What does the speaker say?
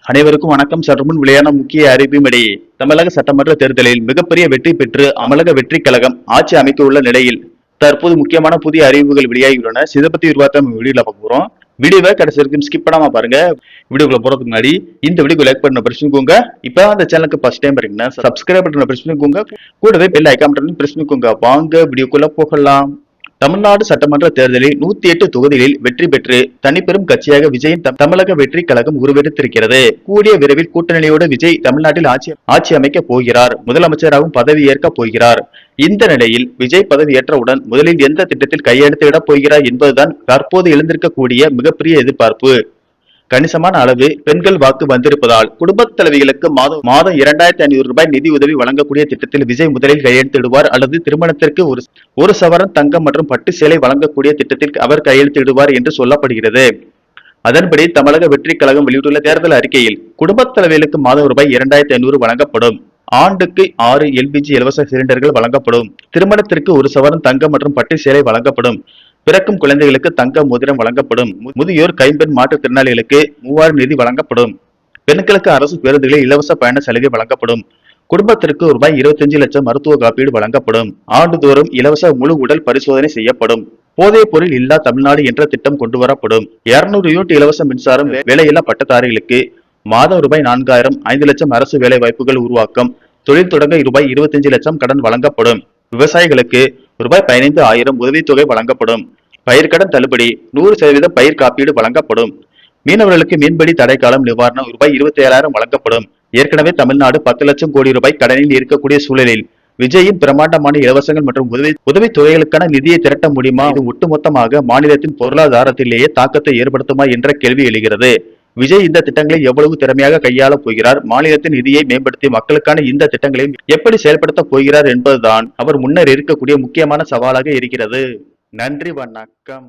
அனைவருக்கும் வணக்கம். சற்றுமுன் வெளியான முக்கிய அறிவிப்பின்படி தமிழக சட்டமன்ற தேர்தலில் மிகப்பெரிய வெற்றி பெற்று தமிழக வெற்றி கழகம் ஆட்சி அமைக்க உள்ள நிலையில் தற்போது முக்கியமான புதிய அறிவிப்புகள் வெளியாகியுள்ளன. இதை பத்தி வீடியோல பார்க்க போறோம். வீடியோவை கடைசி வரைக்கும் ஸ்கிப் பண்ணாம பாருங்க. வீடியோக்குள்ள போறதுக்கு முன்னாடி இந்த வீடியோ லைக் பண்ண பிரச்சனைக்கோங்க. இப்ப அந்த சேனலுக்கு ஃபர்ஸ்ட் டைம் இருக்கீங்கன்னா சப்ஸ்கிரைப் பண்ண பிரச்சனைக்கோங்க. கூடவே பெல் ஐகான் பட்டன் பிரச்சனைக்கோங்க. வாங்க வீடியோக்குள்ள போகலாம். தமிழ்நாடு சட்டமன்ற தேர்தலில் 108 தொகுதிகளில் வெற்றி பெற்று தனிப்பெரும் கட்சியாக விஜயின் தமிழக வெற்றி கழகம் உருவெடுத்திருக்கிறது. கூடிய விரைவில் கூட்டணியோடு விஜய் தமிழ்நாட்டில் ஆட்சி அமைக்க போகிறார். முதலமைச்சராகவும் பதவியேற்க போகிறார். இந்த நிலையில் விஜய் பதவியேற்றவுடன் முதலில் எந்த திட்டத்தில் கையெழுத்திடப் போகிறார் என்பதுதான் தற்போது எழுந்திருக்கக்கூடிய மிகப்பெரிய எதிர்பார்ப்பு. கணிசமான அளவு பெண்கள் வாக்கு வந்திருப்பதால் குடும்பத் தலைவிகளுக்கு மாதம் 2500 ரூபாய் நிதி உதவி வழங்கக்கூடிய திட்டத்தில் விஜய் முதலில் கையெழுத்திடுவார். அல்லது திருமணத்திற்கு ஒரு சவரன் தங்கம் மற்றும் பட்டு சேலை வழங்கக்கூடிய திட்டத்தில் அவர் கையெழுத்திடுவார் என்று சொல்லப்படுகிறது. அதன்படி தமிழக வெற்றி கழகம் வெளியிட்டுள்ள தேர்தல் அறிக்கையில் குடும்பத் தலைவிகளுக்கு மாதம் ரூபாய் 2500 வழங்கப்படும். ஆண்டுக்கு 6 LPG இலவச சிலிண்டர்கள் வழங்கப்படும். திருமணத்திற்கு ஒரு சவரன் தங்கம் மற்றும் பட்டு சேலை வழங்கப்படும். பிறக்கும் குழந்தைகளுக்கு தங்க மோதிரம் வழங்கப்படும். முதியோர் கைம்பெண் மாற்றுத்திறனாளிகளுக்கு 3000 நிதி வழங்கப்படும். பெண்களுக்கு அரசு பேருந்துகளில் இலவச பயண சலுகை வழங்கப்படும். குடும்பத்திற்கு ரூபாய் 25 லட்சம் மருத்துவ காப்பீடு வழங்கப்படும். ஆண்டுதோறும் இலவச முழு உடல் பரிசோதனை செய்யப்படும். போதைப் பொருள் இல்லா தமிழ்நாடு என்ற திட்டம் கொண்டு வரப்படும். 200 யூனிட் இலவச மின்சாரம் வேலையில்லா பட்டதாரிகளுக்கு மாதம் ரூபாய் 4000. 5 லட்சம் அரசு வேலை வாய்ப்புகள் உருவாக்கம். தொழில் தொடங்க ரூபாய் 25 லட்சம் கடன் வழங்கப்படும். விவசாயிகளுக்கு ரூபாய் 15000 உதவித்தொகை வழங்கப்படும். பயிர்க்கடன் தள்ளுபடி, 100% பயிர் காப்பீடு வழங்கப்படும். மீனவர்களுக்கு மீன்பிடி தடைக்காலம் நிவாரணம் ரூபாய் 27000 வழங்கப்படும். ஏற்கனவே தமிழ்நாடு 10 லட்சம் கோடி ரூபாய் கடனில் இருக்கக்கூடிய சூழலில் விஜயின் பிரமாண்டமான இலவசங்கள் மற்றும் உதவித்தொகைகளுக்கான நிதியை திரட்ட முடியுமா? இது ஒட்டுமொத்தமாக மாநிலத்தின் பொருளாதாரத்திலேயே தாக்கத்தை ஏற்படுத்துமா என்ற கேள்வி எழுகிறது. விஜய் இந்த திட்டங்களை எவ்வளவு திறமையாக கையாள போகிறார்? மாநிலத்தின் நிதியை மேம்படுத்தி மக்களுக்கான இந்த திட்டங்களை எப்படி செயல்படுத்த போகிறார் என்பதுதான் அவர் முன்னர் இருக்கக்கூடிய முக்கியமான சவாலாக இருக்கிறது. நன்றி, வணக்கம்.